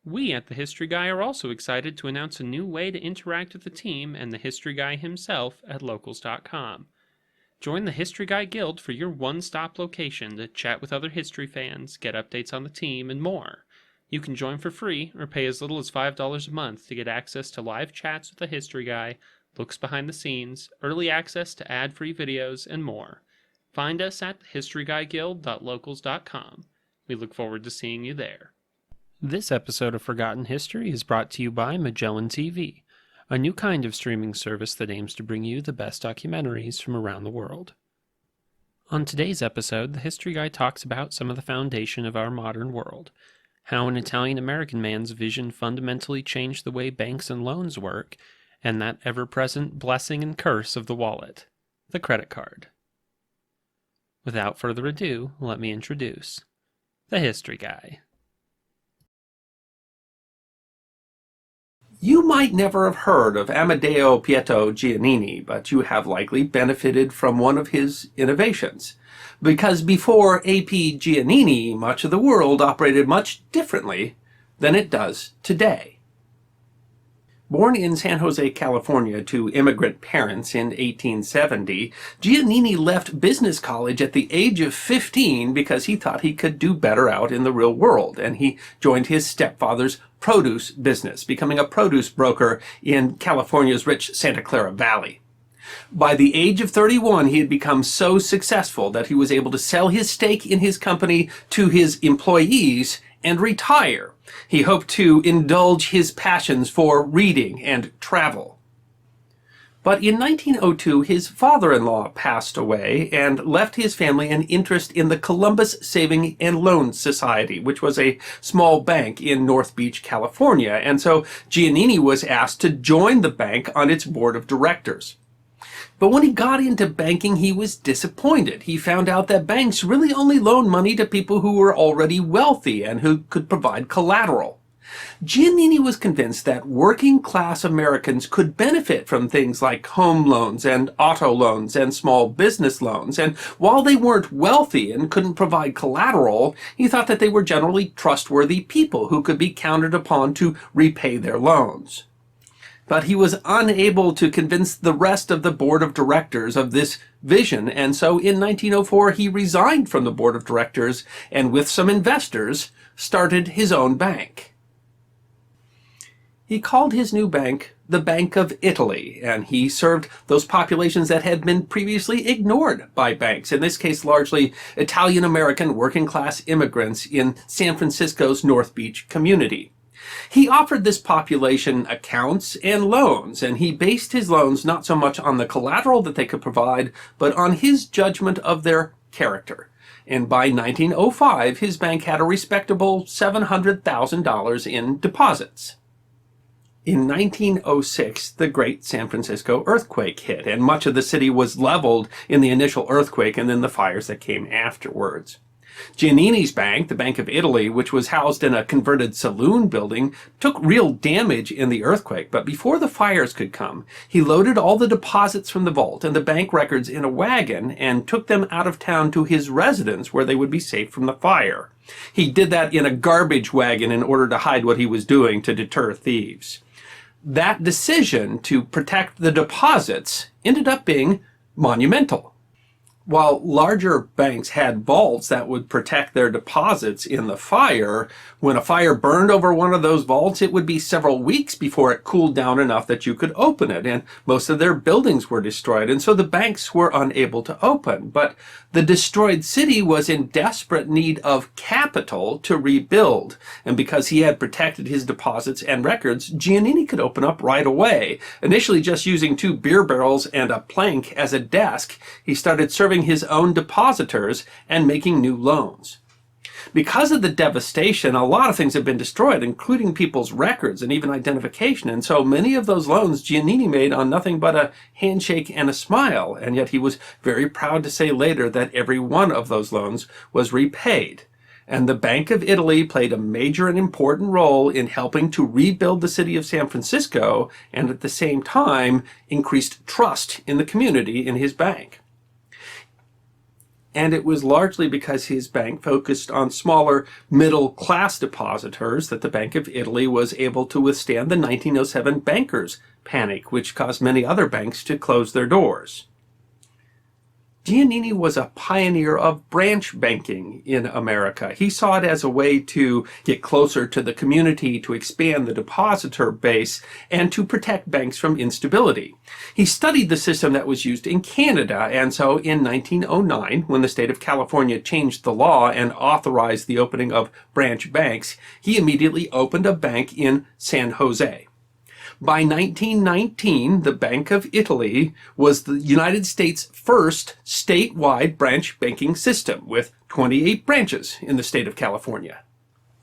We at The History Guy are also excited to announce a new way to interact with the team and the History Guy himself at locals.com. Join the History Guy Guild for your one-stop location to chat with other history fans, get updates on the team, and more. You can join for free or pay as little as $5 a month to get access to live chats with the History Guy, looks behind the scenes, early access to ad-free videos, and more. Find us at historyguyguild.locals.com. We look forward to seeing you there. This episode of Forgotten History is brought to you by Magellan TV, a new kind of streaming service that aims to bring you the best documentaries from around the world. On today's episode, the History Guy talks about some of the foundation of our modern world, how an Italian-American man's vision fundamentally changed the way banks and loans work, and that ever-present blessing and curse of the wallet, the credit card. Without further ado, let me introduce the History Guy. You might never have heard of Amadeo Giannini, but you have likely benefited from one of his innovations. Because before A.P. Giannini, much of the world operated much differently than it does today. Born in San Jose, California to immigrant parents in 1870, Giannini left business college at the age of 15 because he thought he could do better out in the real world, and he joined his stepfather's produce business, becoming a produce broker in California's rich Santa Clara Valley. By the age of 31, he had become so successful that he was able to sell his stake in his company to his employees and retire. He hoped to indulge his passions for reading and travel. But in 1902, his father-in-law passed away and left his family an interest in the Columbus Saving and Loan Society, which was a small bank in North Beach, California. And so Giannini was asked to join the bank on its board of directors. But when he got into banking, he was disappointed. He found out that banks really only loan money to people who were already wealthy and who could provide collateral. Giannini was convinced that working-class Americans could benefit from things like home loans and auto loans and small business loans, and while they weren't wealthy and couldn't provide collateral, he thought that they were generally trustworthy people who could be counted upon to repay their loans. But he was unable to convince the rest of the board of directors of this vision, and so in 1904 he resigned from the board of directors and with some investors started his own bank. He called his new bank the Bank of Italy, and he served those populations that had been previously ignored by banks, in this case largely Italian-American working-class immigrants in San Francisco's North Beach community. He offered this population accounts and loans, and he based his loans not so much on the collateral that they could provide, but on his judgment of their character. And by 1905, his bank had a respectable $700,000 in deposits. In 1906, the Great San Francisco earthquake hit, and much of the city was leveled in the initial earthquake and then the fires that came afterwards. Giannini's bank, the Bank of Italy, which was housed in a converted saloon building, took real damage in the earthquake, but before the fires could come, he loaded all the deposits from the vault and the bank records in a wagon and took them out of town to his residence where they would be safe from the fire. He did that in a garbage wagon in order to hide what he was doing to deter thieves. That decision to protect the deposits ended up being monumental. While larger banks had vaults that would protect their deposits in the fire, when a fire burned over one of those vaults, it would be several weeks before it cooled down enough that you could open it, and most of their buildings were destroyed, and so the banks were unable to open. But the destroyed city was in desperate need of capital to rebuild, and because he had protected his deposits and records, Giannini could open up right away. Initially just using 2 beer barrels and a plank as a desk, he started serving his own depositors and making new loans. Because of the devastation, a lot of things have been destroyed, including people's records and even identification, and so many of those loans Giannini made on nothing but a handshake and a smile, and yet he was very proud to say later that every one of those loans was repaid. And the Bank of Italy played a major and important role in helping to rebuild the city of San Francisco, and at the same time increased trust in the community in his bank. And it was largely because his bank focused on smaller middle-class depositors that the Bank of Italy was able to withstand the 1907 bankers' panic, which caused many other banks to close their doors. Giannini was a pioneer of branch banking in America. He saw it as a way to get closer to the community, to expand the depositor base, and to protect banks from instability. He studied the system that was used in Canada, and so in 1909, when the state of California changed the law and authorized the opening of branch banks, he immediately opened a bank in San Jose. By 1919, the Bank of Italy was the United States' first statewide branch banking system, with 28 branches in the state of California.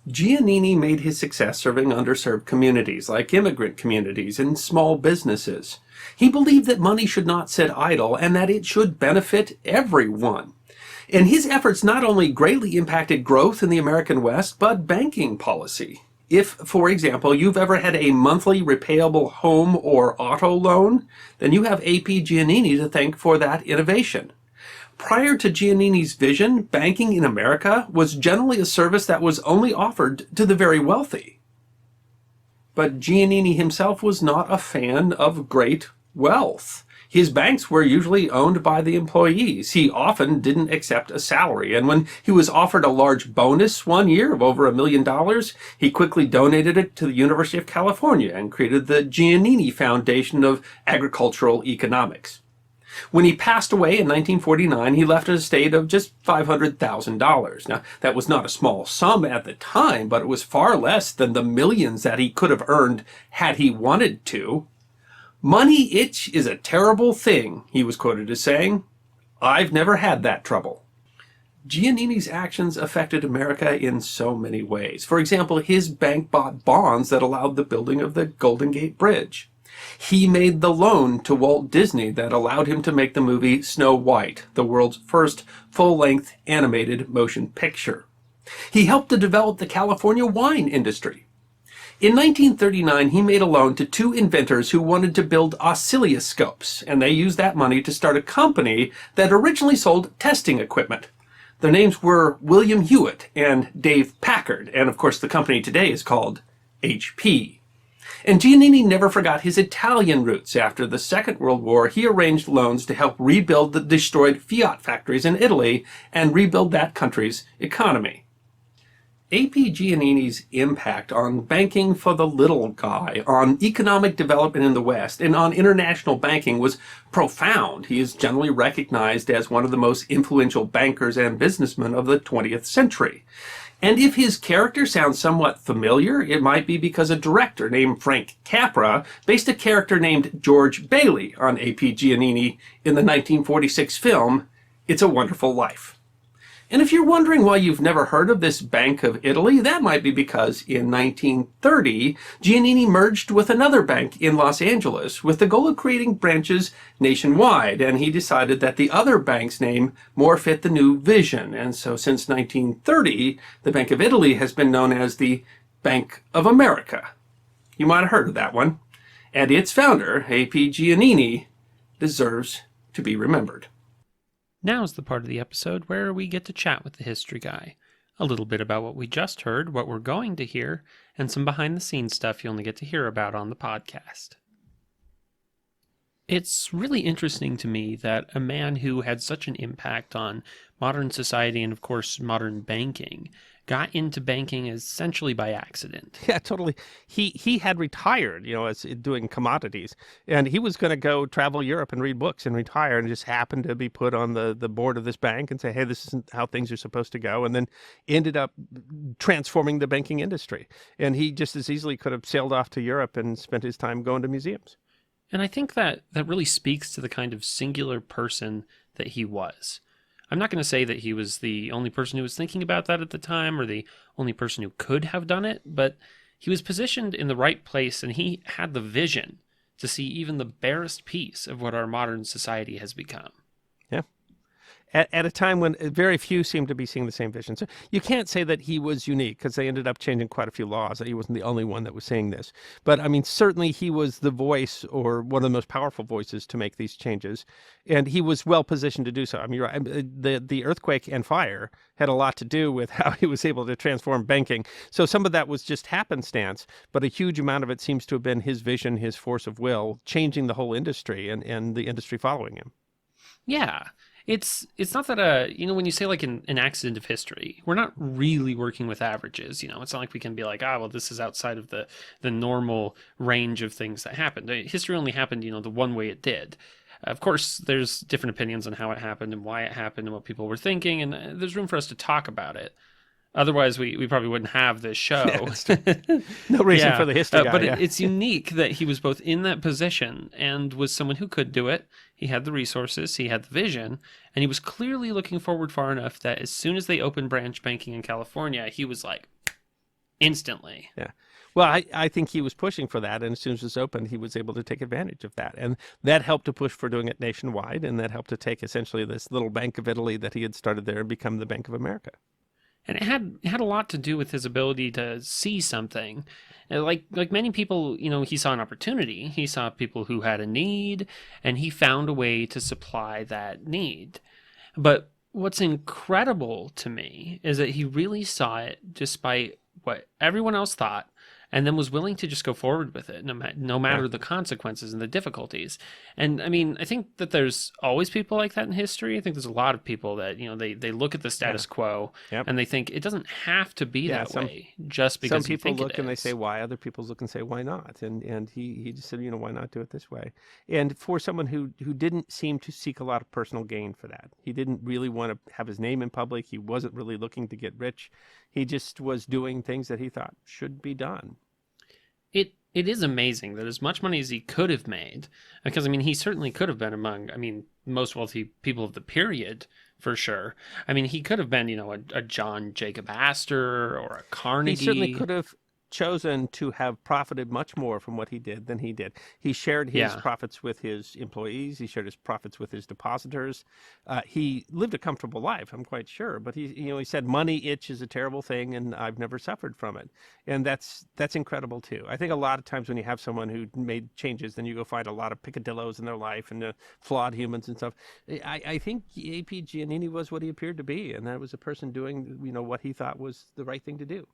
Giannini made his success serving underserved communities, like immigrant communities and small businesses. He believed that money should not sit idle and that it should benefit everyone. And his efforts not only greatly impacted growth in the American West, but banking policy. If, for example, you've ever had a monthly repayable home or auto loan, then you have A.P. Giannini to thank for that innovation. Prior to Giannini's vision, banking in America was generally a service that was only offered to the very wealthy. But Giannini himself was not a fan of great wealth. His banks were usually owned by the employees. He often didn't accept a salary, and when he was offered a large bonus one year of over $1 million, he quickly donated it to the University of California and created the Giannini Foundation of Agricultural Economics. When he passed away in 1949, he left an estate of just $500,000. Now, that was not a small sum at the time, but it was far less than the millions that he could have earned had he wanted to. "Money itch is a terrible thing," he was quoted as saying. "I've never had that trouble." Giannini's actions affected America in so many ways. For example, his bank bought bonds that allowed the building of the Golden Gate Bridge. He made the loan to Walt Disney that allowed him to make the movie Snow White, the world's first full-length animated motion picture. He helped to develop the California wine industry. In 1939, he made a loan to two inventors who wanted to build oscilloscopes, and they used that money to start a company that originally sold testing equipment. Their names were William Hewitt and Dave Packard, and of course the company today is called HP. And Giannini never forgot his Italian roots. After the Second World War, he arranged loans to help rebuild the destroyed Fiat factories in Italy and rebuild that country's economy. A.P. Giannini's impact on banking for the little guy, on economic development in the West, and on international banking was profound. He is generally recognized as one of the most influential bankers and businessmen of the 20th century. And if his character sounds somewhat familiar, it might be because a director named Frank Capra based a character named George Bailey on A.P. Giannini in the 1946 film It's a Wonderful Life. And if you're wondering why you've never heard of this Bank of Italy, that might be because in 1930, Giannini merged with another bank in Los Angeles with the goal of creating branches nationwide, and he decided that the other bank's name more fit the new vision. And so since 1930, the Bank of Italy has been known as the Bank of America. You might have heard of that one. And its founder, A.P. Giannini, deserves to be remembered. Now's the part of the episode where we get to chat with the history guy. A little bit about what we just heard, what we're going to hear, and some behind-the-scenes stuff you only get to hear about on the podcast. It's really interesting to me that a man who had such an impact on modern society and, of course, modern banking got into banking essentially by accident. Yeah, totally. He had retired, as doing commodities, and he was going to go travel Europe and read books and retire, and just happened to be put on the board of this bank and say, hey, this isn't how things are supposed to go, and then ended up transforming the banking industry. And he just as easily could have sailed off to Europe and spent his time going to museums. And I think that really speaks to the kind of singular person that he was. I'm not going to say that he was the only person who was thinking about that at the time or the only person who could have done it, but he was positioned in the right place and he had the vision to see even the barest piece of what our modern society has become. Yeah. at a time when very few seem to be seeing the same vision. So you can't say that he was unique, because they ended up changing quite a few laws. That he wasn't the only one that was saying this. But I mean, certainly he was the voice, or one of the most powerful voices, to make these changes. And he was well positioned to do so. I mean, you're right. The earthquake and fire had a lot to do with how he was able to transform banking. So some of that was just happenstance, but a huge amount of it seems to have been his vision, his force of will, changing the whole industry, and the industry following him. Yeah. It's not that when you say like an accident of history, we're not really working with averages. It's not like we can be like, well, this is outside of the normal range of things that happened. History only happened, the one way it did. Of course, there's different opinions on how it happened and why it happened and what people were thinking, and there's room for us to talk about it. Otherwise, we probably wouldn't have this show. No reason for the history guy. But it's unique that he was both in that position and was someone who could do it. He had the resources, he had the vision, and he was clearly looking forward far enough that as soon as they opened branch banking in California, he was like, instantly. Yeah. Well, I think he was pushing for that, and as soon as it was opened, he was able to take advantage of that. And that helped to push for doing it nationwide, and that helped to take essentially this little Bank of Italy that he had started there and become the Bank of America. And it had a lot to do with his ability to see something. Like many people, he saw an opportunity. He saw people who had a need, and he found a way to supply that need. But what's incredible to me is that he really saw it despite what everyone else thought, and then was willing to just go forward with it, no matter the consequences and the difficulties. And I mean, I think that there's always people like that in history. I think there's a lot of people that, they look at the status quo and they think it doesn't have to be that way just because some people look and they is. say why, other people look and say why not. And he just said, why not do it this way? And for someone who didn't seem to seek a lot of personal gain for that, he didn't really want to have his name in public. He wasn't really looking to get rich. He just was doing things that he thought should be done. It is amazing that as much money as he could have made, because, I mean, he certainly could have been among, most wealthy people of the period, for sure. I mean, he could have been, a John Jacob Astor or a Carnegie. He certainly could have chosen to have profited much more from what he did than he did. He shared his profits with his employees. He shared his profits with his depositors. He lived a comfortable life, I'm quite sure. But he said money itch is a terrible thing, and I've never suffered from it. And that's incredible too. I think a lot of times when you have someone who made changes, then you go find a lot of picadillos in their life and flawed humans and stuff. I think A.P. Giannini was what he appeared to be, and that was a person doing what he thought was the right thing to do.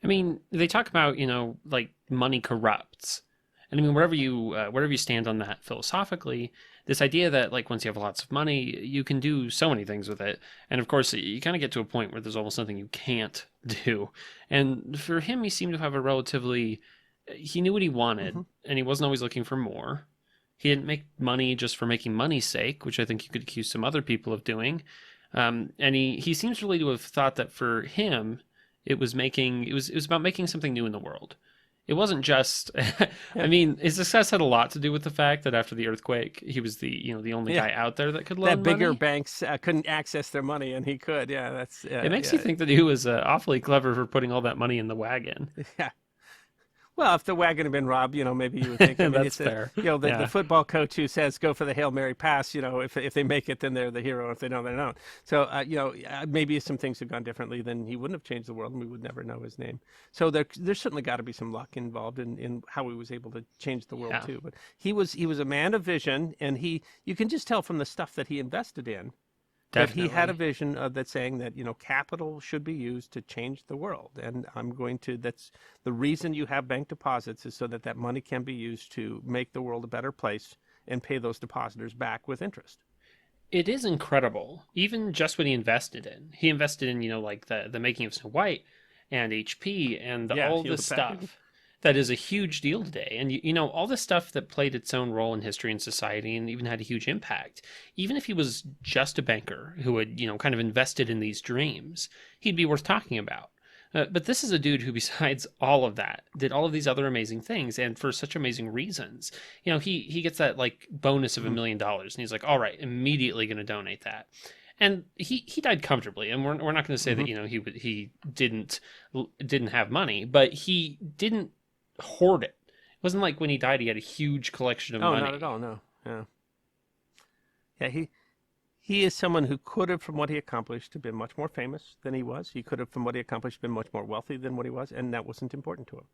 I mean, they talk about, like money corrupts. And I mean, wherever you stand on that philosophically, this idea that like once you have lots of money, you can do so many things with it. And of course, you kind of get to a point where there's almost nothing you can't do. And for him, he seemed to have he knew what he wanted, and he wasn't always looking for more. He didn't make money just for making money's sake, which I think you could accuse some other people of doing. And he seems really to have thought that for him, it was about making something new in the world. It wasn't just, I mean, his success had a lot to do with the fact that after the earthquake, he was the only guy out there that could loan money. That bigger banks couldn't access their money, and he could. Yeah, that's. It makes you think that he was awfully clever for putting all that money in the wagon. Yeah. Well, if the wagon had been robbed, maybe you would think. That's fair. The football coach who says go for the Hail Mary pass. If they make it, then they're the hero. If they don't, they don't. So maybe some things have gone differently, then he wouldn't have changed the world, and we would never know his name. So there's certainly got to be some luck involved in how he was able to change the world too. But he was a man of vision, and you can just tell from the stuff that he invested in. Definitely. That he had a vision that's saying that, capital should be used to change the world. And that's the reason you have bank deposits is so that money can be used to make the world a better place and pay those depositors back with interest. It is incredible, even just what he invested in. He invested in, like the making of Snow White and HP and all this stuff. That is a huge deal today. And, all this stuff that played its own role in history and society and even had a huge impact. Even if he was just a banker who had, kind of invested in these dreams, he'd be worth talking about. But this is a dude who, besides all of that, did all of these other amazing things, and for such amazing reasons. He gets that, like, bonus of $1 million, and he's like, all right, immediately going to donate that. And he died comfortably, and we're not going to say that, he didn't have money, but he didn't hoard it. It wasn't like when he died he had a huge collection of money. No, not at all. No. Yeah. He is someone who could have, from what he accomplished, have been much more famous than he was. He could have, from what he accomplished, been much more wealthy than what he was, and that wasn't important to him.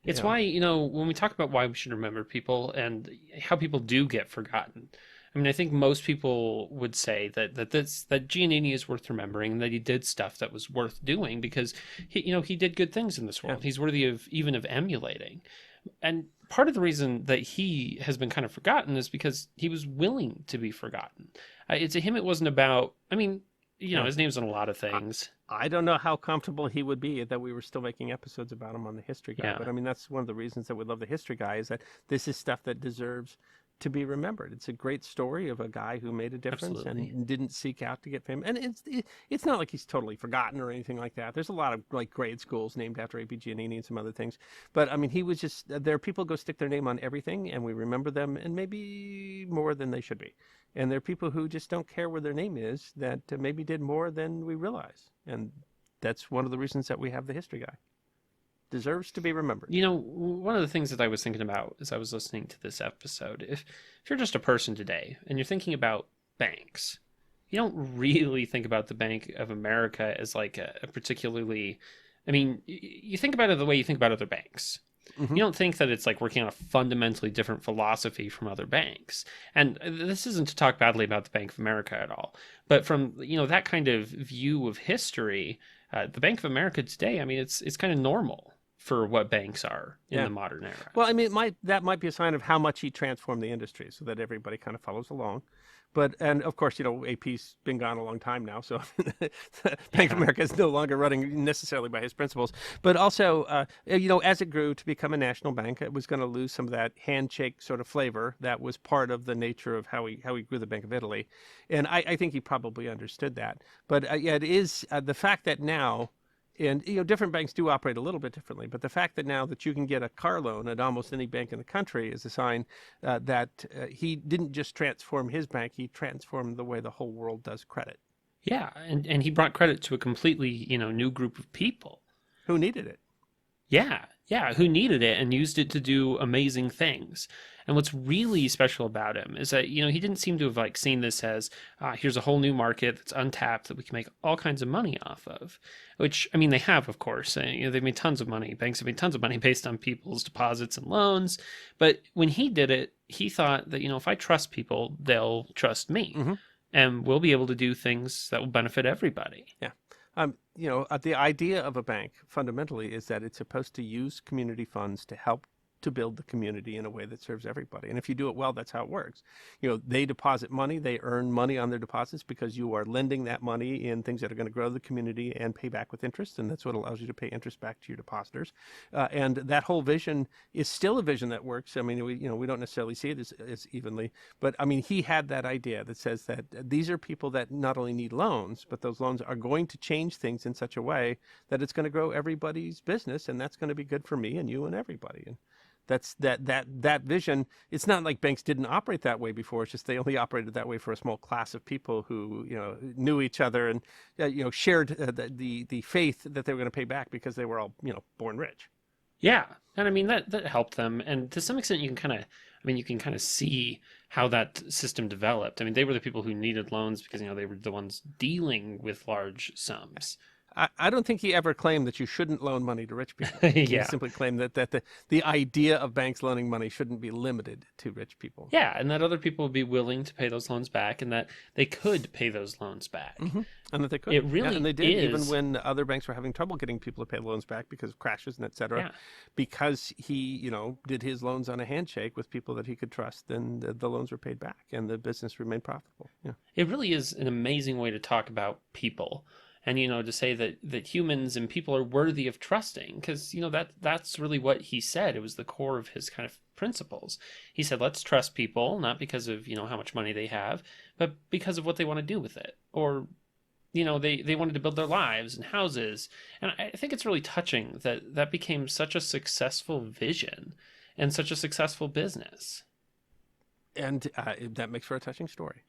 It's You know, why, when we talk about why we should remember people and how people do get forgotten. I mean, I think most people would say that Giannini is worth remembering, and that he did stuff that was worth doing because he did good things in this world. Yeah. He's worthy of emulating. And part of the reason that he has been kind of forgotten is because he was willing to be forgotten. To him, it wasn't about, I mean, his name's on a lot of things. I don't know how comfortable he would be that we were still making episodes about him on the History Guy. Yeah. But I mean, that's one of the reasons that we love the History Guy, is that this is stuff that deserves to be remembered. It's a great story of a guy who made a difference Absolutely. and didn't seek out to get fame. And it's not like he's totally forgotten or anything like that. There's a lot of like grade schools named after A.P. Giannini and some other things. But I mean, he was just, there are people who go stick their name on everything, and we remember them, and maybe more than they should be. And there are people who just don't care where their name is, that maybe did more than we realize. And that's one of the reasons that we have the History Guy. Deserves to be remembered. One of the things that I was thinking about as I was listening to this episode, if you're just a person today and you're thinking about banks, you don't really think about the Bank of America as like a particularly, I mean, you think about it the way you think about other banks. Mhm. You don't think that it's like working on a fundamentally different philosophy from other banks. And this isn't to talk badly about the Bank of America at all, but from that kind of view of history, the Bank of America today, I mean, it's kind of normal for what banks are in the modern era. Well, I mean, that might be a sign of how much he transformed the industry, so that everybody kind of follows along. And of course, AP's been gone a long time now, so Bank of America is no longer running necessarily by his principles. But also, as it grew to become a national bank, it was going to lose some of that handshake sort of flavor that was part of the nature of how he grew the Bank of Italy. And I think he probably understood that. But yeah, it is the fact that now. And different banks do operate a little bit differently, but the fact that now that you can get a car loan at almost any bank in the country is a sign that he didn't just transform his bank; he transformed the way the whole world does credit. Yeah, and he brought credit to a completely new group of people who needed it. Yeah, who needed it and used it to do amazing things. And what's really special about him is that, he didn't seem to have like seen this as, here's a whole new market that's untapped that we can make all kinds of money off of, which, I mean, they have, of course. They've made tons of money. Banks have made tons of money based on people's deposits and loans. But when he did it, he thought that, if I trust people, they'll trust me. Mm-hmm. And we'll be able to do things that will benefit everybody. Yeah. The idea of a bank fundamentally is that it's supposed to use community funds to help to build the community in a way that serves everybody. And if you do it well, that's how it works. They deposit money, they earn money on their deposits because you are lending that money in things that are going to grow the community and pay back with interest. And that's what allows you to pay interest back to your depositors. And that whole vision is still a vision that works. I mean, we don't necessarily see it as evenly, but I mean, he had that idea that says that these are people that not only need loans, but those loans are going to change things in such a way that it's going to grow everybody's business. And that's going to be good for me and you and everybody. And that's that vision. It's not like banks didn't operate that way before. It's just they only operated that way for a small class of people who knew each other and shared the faith that they were going to pay back because they were all born rich. Yeah, and I mean that helped them, and to some extent you can kind of see how that system developed. I mean, they were the people who needed loans because they were the ones dealing with large sums. I don't think he ever claimed that you shouldn't loan money to rich people. Yeah. He simply claimed that the idea of banks loaning money shouldn't be limited to rich people. Yeah, and that other people would be willing to pay those loans back, and that they could pay those loans back. Mm-hmm. And that they could. It really and they did, is. even when other banks were having trouble getting people to pay loans back because of crashes and et cetera. Yeah. Because he, did his loans on a handshake with people that he could trust, then the loans were paid back and the business remained profitable. Yeah. It really is an amazing way to talk about people. And, to say that humans and people are worthy of trusting, because, that's really what he said. It was the core of his kind of principles. He said, let's trust people, not because of, how much money they have, but because of what they want to do with it. Or, they wanted to build their lives and houses. And I think it's really touching that became such a successful vision and such a successful business. And that makes for a touching story.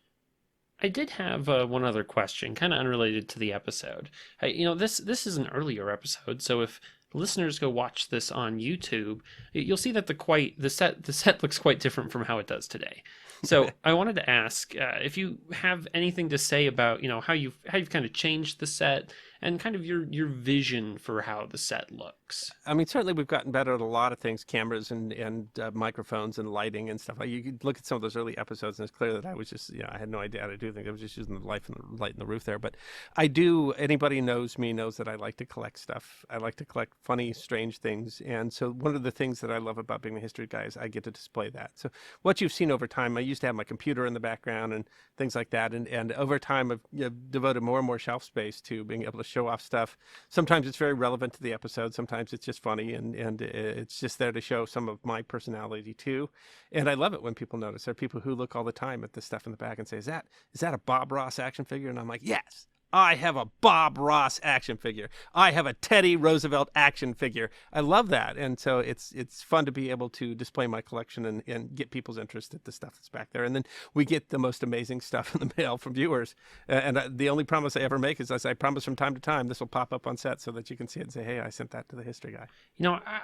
I did have one other question, kind of unrelated to the episode. This is an earlier episode, so if listeners go watch this on YouTube, you'll see that the set looks quite different from how it does today. So I wanted to ask if you have anything to say about how you've kind of changed the set and kind of your vision for how the set looks. I mean, certainly we've gotten better at a lot of things, cameras and microphones and lighting and stuff. You could look at some of those early episodes, and it's clear that I was just, I had no idea how to do things. I was just using the light in the roof there. But anybody who knows me knows that I like to collect stuff. I like to collect funny, strange things. And so one of the things that I love about being a history guy is I get to display that. So what you've seen over time, I used to have my computer in the background and things like that. And over time, I've devoted more and more shelf space to being able to show off stuff. Sometimes it's very relevant to the episode. Sometimes it's just funny, and it's just there to show some of my personality too. And I love it when people notice. There are people who look all the time at the stuff in the back and say, is that a Bob Ross action figure? And I'm like, yes, I have a Bob Ross action figure. I have a Teddy Roosevelt action figure. I love that. And so it's fun to be able to display my collection and get people's interest at the stuff that's back there. And then we get the most amazing stuff in the mail from viewers. The only promise I ever make is, as I promise from time to time, this will pop up on set so that you can see it and say, hey, I sent that to the history guy.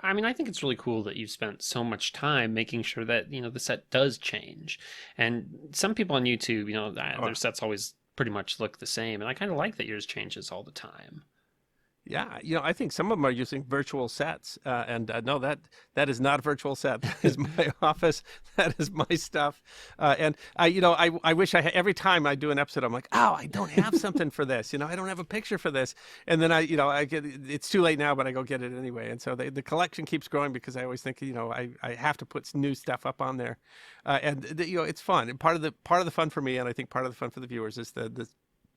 I mean, I think it's really cool that you've spent so much time making sure that, the set does change. And some people on YouTube, their sets always pretty much look the same, and I kind of like that yours changes all the time. Yeah, I think some of them are using virtual sets, no, that is not a virtual set. That is my office. That is my stuff, and I wish every time I do an episode, I'm like, oh, I don't have something for this. I don't have a picture for this, and then I get it's too late now, but I go get it anyway, and so the collection keeps growing because I always think I have to put new stuff up on there, it's fun. And part of the fun for me, and I think part of the fun for the viewers, is the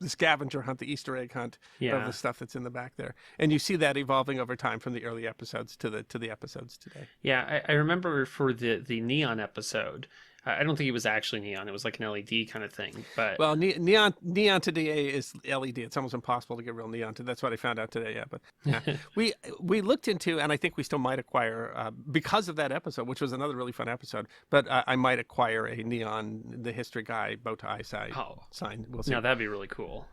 scavenger hunt, the Easter egg hunt of the stuff that's in the back there. And you see that evolving over time from the early episodes to the episodes today. Yeah, I remember for the neon episode, I don't think it was actually neon. It was like an LED kind of thing. But well, neon today is LED. It's almost impossible to get real neon. That's what I found out today. Yeah, but yeah. we looked into, and I think we still might acquire because of that episode, which was another really fun episode. But I might acquire a neon, the history guy bow tie sign. We'll see. Yeah, that'd be really cool.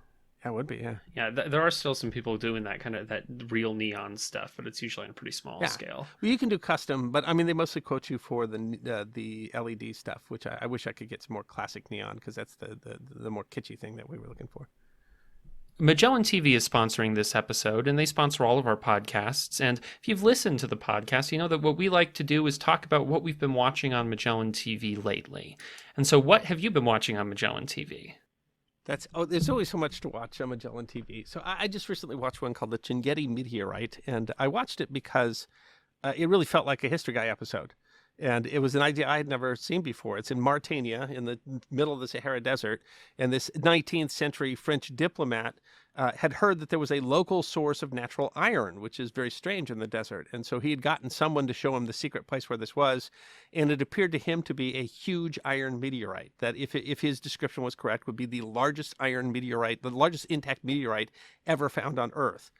That would be, yeah. Yeah, there are still some people doing that kind of that real neon stuff, but it's usually on a pretty small scale. Well, you can do custom, but I mean, they mostly quote you for the LED stuff, which I wish I could get some more classic neon, because that's the more kitschy thing that we were looking for. Magellan TV is sponsoring this episode, and they sponsor all of our podcasts. And if you've listened to the podcast, you know that what we like to do is talk about what we've been watching on Magellan TV lately. And so what have you been watching on Magellan TV? There's always so much to watch on Magellan TV. So I just recently watched one called the Giannini Meteorite, and I watched it because it really felt like a History Guy episode. And it was an idea I had never seen before. It's in Mauritania, in the middle of the Sahara Desert, and this 19th century French diplomat had heard that there was a local source of natural iron, which is very strange in the desert. And so he had gotten someone to show him the secret place where this was, and it appeared to him to be a huge iron meteorite that, if his description was correct, would be the largest iron meteorite, the largest intact meteorite ever found on Earth.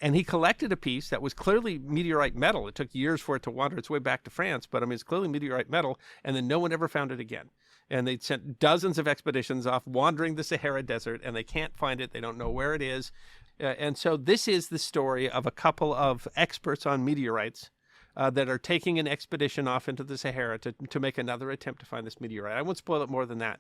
And he collected a piece that was clearly meteorite metal. It took years for it to wander its way back to France, but I mean, it's clearly meteorite metal, and then no one ever found it again. And they'd sent dozens of expeditions off wandering the Sahara Desert, and they can't find it. They don't know where it is. And so this is the story of a couple of experts on meteorites that are taking an expedition off into the Sahara to make another attempt to find this meteorite. I won't spoil it more than that.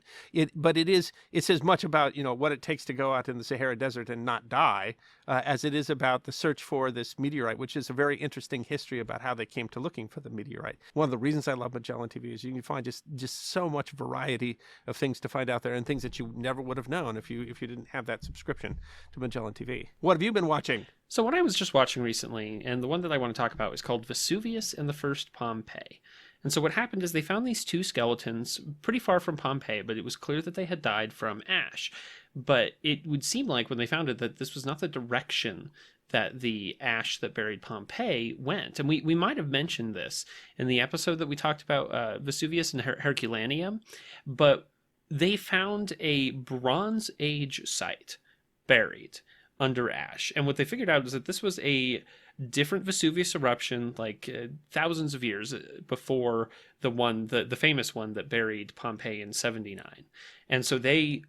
But it says much about what it takes to go out in the Sahara Desert and not die, as it is about the search for this meteorite, which is a very interesting history about how they came to looking for the meteorite. One of the reasons I love Magellan TV is you can find just so much variety of things to find out there, and things that you never would have known if you didn't have that subscription to Magellan TV. What have you been watching? So what I was just watching recently, and the one that I want to talk about, is called Vesuvius and the First Pompeii. And so what happened is they found these two skeletons pretty far from Pompeii, but it was clear that they had died from ash. But it would seem like when they found it that this was not the direction that the ash that buried Pompeii went. And we might have mentioned this in the episode that we talked about Vesuvius and Herculaneum, but they found a Bronze Age site buried under ash. And what they figured out is that this was a different Vesuvius eruption, like thousands of years before the famous one that buried Pompeii in 79. And so they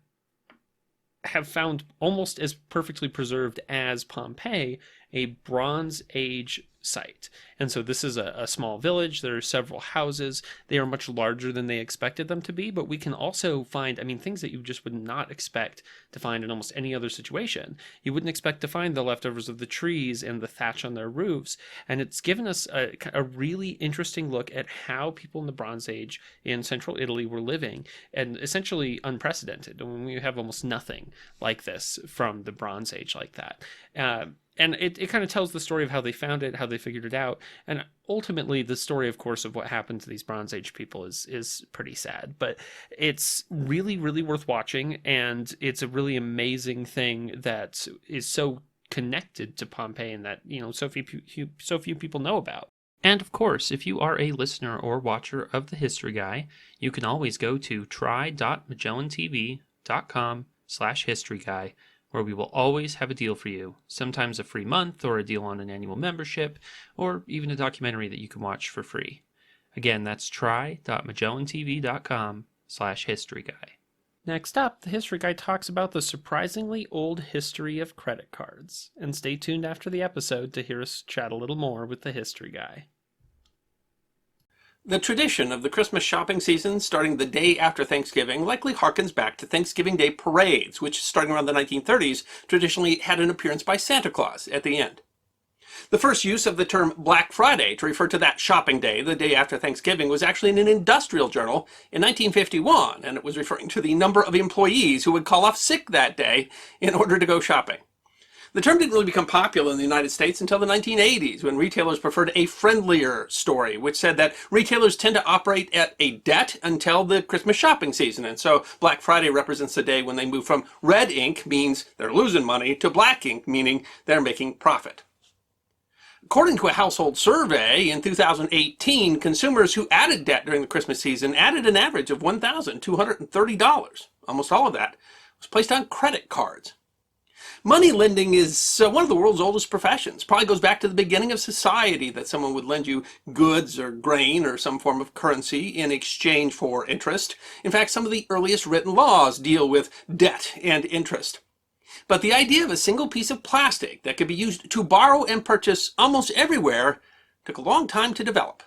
have found, almost as perfectly preserved as Pompeii, a Bronze Age site. And so this is a small village. There are several houses. They are much larger than they expected them to be, but we can also find, I mean, things that you just would not expect to find in almost any other situation. You wouldn't expect to find the leftovers of the trees and the thatch on their roofs. And it's given us a really interesting look at how people in the Bronze Age in central Italy were living, and essentially unprecedented. When we have almost nothing like this from the Bronze Age like that. And it kind of tells the story of how they found it, how they figured it out. And ultimately, the story, of course, of what happened to these Bronze Age people is pretty sad. But it's really, really worth watching. And it's a really amazing thing that is so connected to Pompeii and that, you know, so few people know about. And of course, if you are a listener or watcher of The History Guy, you can always go to try.magellantv.com/historyguy, where we will always have a deal for you, sometimes a free month or a deal on an annual membership, or even a documentary that you can watch for free. Again, that's try.magellantv.com/historyguy. Next up, the History Guy talks about the surprisingly old history of credit cards. And stay tuned after the episode to hear us chat a little more with the History Guy. The tradition of the Christmas shopping season starting the day after Thanksgiving likely harkens back to Thanksgiving Day parades, which, starting around the 1930s, traditionally had an appearance by Santa Claus at the end. The first use of the term Black Friday to refer to that shopping day, the day after Thanksgiving, was actually in an industrial journal in 1951, and it was referring to the number of employees who would call off sick that day in order to go shopping. The term didn't really become popular in the United States until the 1980s, when retailers preferred a friendlier story, which said that retailers tend to operate at a debt until the Christmas shopping season. And so Black Friday represents the day when they move from red ink, means they're losing money, to black ink, meaning they're making profit. According to a household survey in 2018, consumers who added debt during the Christmas season added an average of $1,230. Almost all of that was placed on credit cards. Money lending is one of the world's oldest professions. Probably goes back to the beginning of society, that someone would lend you goods or grain or some form of currency in exchange for interest. In fact, some of the earliest written laws deal with debt and interest. But the idea of a single piece of plastic that could be used to borrow and purchase almost everywhere took a long time to develop.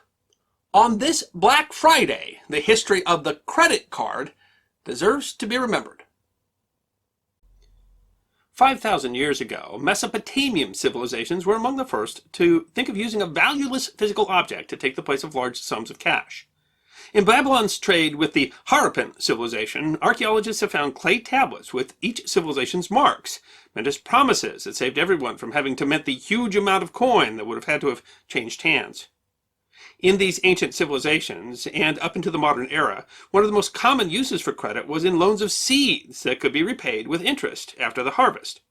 On this Black Friday, the history of the credit card deserves to be remembered. 5,000 years ago, Mesopotamian civilizations were among the first to think of using a valueless physical object to take the place of large sums of cash. In Babylon's trade with the Harappan civilization, archaeologists have found clay tablets with each civilization's marks, meant as promises that saved everyone from having to mint the huge amount of coin that would have had to have changed hands. In these ancient civilizations, and up into the modern era, one of the most common uses for credit was in loans of seeds that could be repaid with interest after the harvest.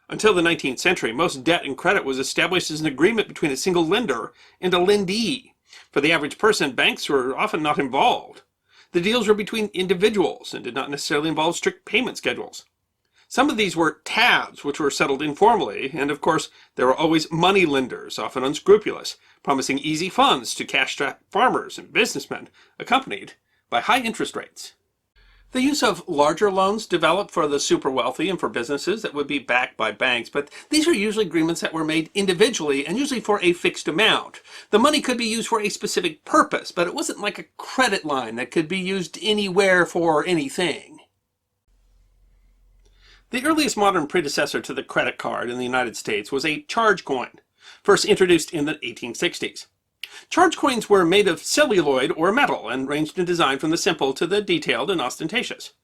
Until the 19th century, most debt and credit was established as an agreement between a single lender and a lendee. For the average person, banks were often not involved. The deals were between individuals and did not necessarily involve strict payment schedules. Some of these were tabs, which were settled informally, and of course, there were always money lenders, often unscrupulous, promising easy funds to cash-strapped farmers and businessmen, accompanied by high interest rates. The use of larger loans developed for the super wealthy and for businesses that would be backed by banks, but these were usually agreements that were made individually and usually for a fixed amount. The money could be used for a specific purpose, but it wasn't like a credit line that could be used anywhere for anything. The earliest modern predecessor to the credit card in the United States was a charge coin, first introduced in the 1860s. Charge coins were made of celluloid or metal and ranged in design from the simple to the detailed and ostentatious.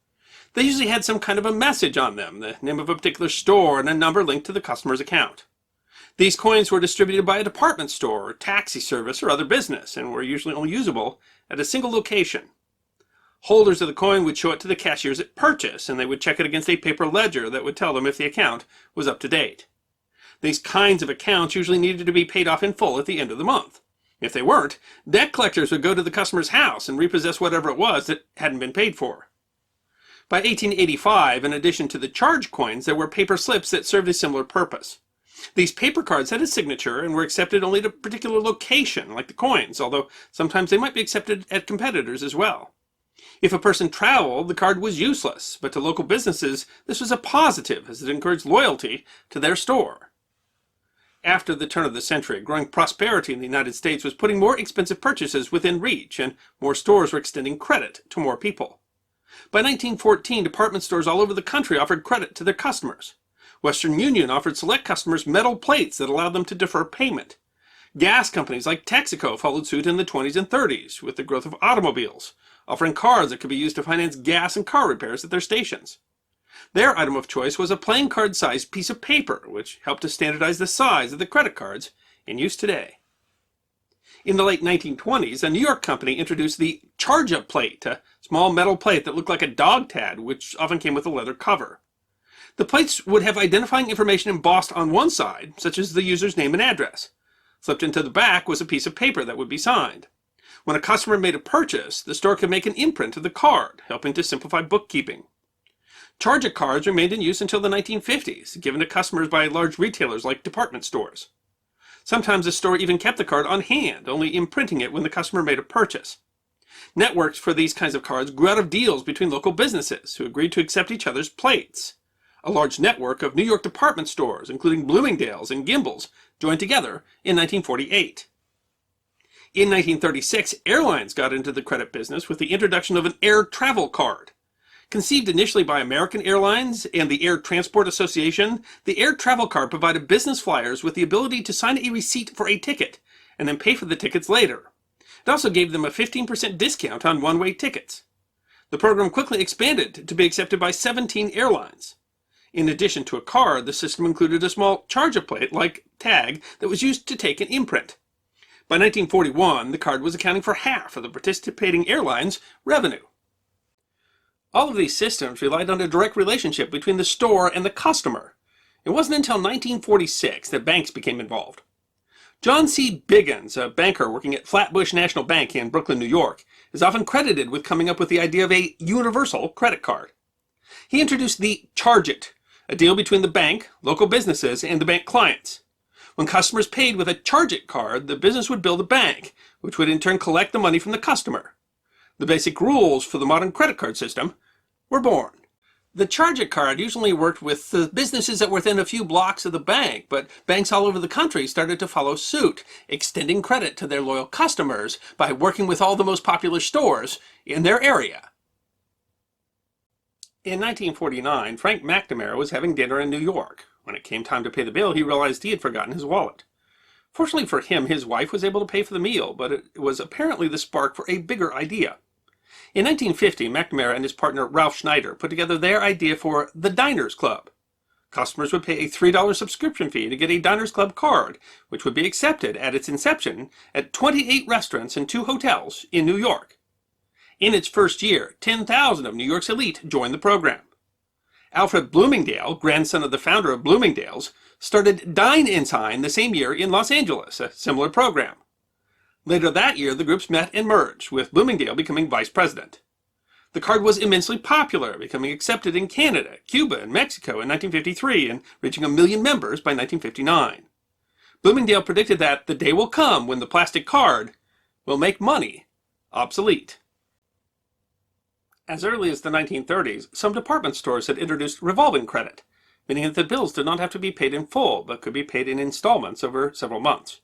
They usually had some kind of a message on them, the name of a particular store and a number linked to the customer's account. These coins were distributed by a department store, or taxi service, or other business, and were usually only usable at a single location. Holders of the coin would show it to the cashiers at purchase, and they would check it against a paper ledger that would tell them if the account was up to date. These kinds of accounts usually needed to be paid off in full at the end of the month. If they weren't, debt collectors would go to the customer's house and repossess whatever it was that hadn't been paid for. By 1885, in addition to the charge coins, there were paper slips that served a similar purpose. These paper cards had a signature and were accepted only at a particular location, like the coins, although sometimes they might be accepted at competitors as well. If a person traveled, the card was useless, but to local businesses, this was a positive, as it encouraged loyalty to their store. After the turn of the century, growing prosperity in the United States was putting more expensive purchases within reach, and more stores were extending credit to more people. By 1914, department stores all over the country offered credit to their customers. Western Union offered select customers metal plates that allowed them to defer payment. Gas companies like Texaco followed suit in the 20s and 30s, with the growth of automobiles, offering cards that could be used to finance gas and car repairs at their stations. Their item of choice was a playing card-sized piece of paper, which helped to standardize the size of the credit cards in use today. In the late 1920s, a New York company introduced the charge-up plate, a small metal plate that looked like a dog tag, which often came with a leather cover. The plates would have identifying information embossed on one side, such as the user's name and address. Slipped into the back was a piece of paper that would be signed. When a customer made a purchase, the store could make an imprint of the card, helping to simplify bookkeeping. Charge-up cards remained in use until the 1950s, given to customers by large retailers like department stores. Sometimes the store even kept the card on hand, only imprinting it when the customer made a purchase. Networks for these kinds of cards grew out of deals between local businesses who agreed to accept each other's plates. A large network of New York department stores, including Bloomingdale's and Gimbel's, joined together in 1948. In 1936, airlines got into the credit business with the introduction of an air travel card. Conceived initially by American Airlines and the Air Transport Association, the air travel card provided business flyers with the ability to sign a receipt for a ticket and then pay for the tickets later. It also gave them a 15% discount on one-way tickets. The program quickly expanded to be accepted by 17 airlines. In addition to a card, the system included a small charge-up plate-like tag that was used to take an imprint. By 1941, the card was accounting for half of the participating airlines' revenue. All of these systems relied on a direct relationship between the store and the customer. It wasn't until 1946 that banks became involved. John C. Biggins, a banker working at Flatbush National Bank in Brooklyn, New York, is often credited with coming up with the idea of a universal credit card. He introduced the Charge It, a deal between the bank, local businesses, and the bank clients. When customers paid with a Charge It card, the business would bill the bank, which would in turn collect the money from the customer. The basic rules for the modern credit card system were born. The Charge It card usually worked with the businesses that were within a few blocks of the bank, but banks all over the country started to follow suit, extending credit to their loyal customers by working with all the most popular stores in their area. In 1949, Frank McNamara was having dinner in New York. When it came time to pay the bill, he realized he had forgotten his wallet. Fortunately for him, his wife was able to pay for the meal, but it was apparently the spark for a bigger idea. In 1950, McNamara and his partner Ralph Schneider put together their idea for the Diners Club. Customers would pay a $3 subscription fee to get a Diners Club card, which would be accepted at its inception at 28 restaurants and 2 hotels in New York. In its first year, 10,000 of New York's elite joined the program. Alfred Bloomingdale, grandson of the founder of Bloomingdale's, started Dine Inside the same year in Los Angeles, a similar program. Later that year, the groups met and merged, with Bloomingdale becoming vice president. The card was immensely popular, becoming accepted in Canada, Cuba, and Mexico in 1953 and reaching 1 million members by 1959. Bloomingdale predicted that the day will come when the plastic card will make money obsolete. As early as the 1930s, some department stores had introduced revolving credit, meaning that the bills did not have to be paid in full, but could be paid in installments over several months.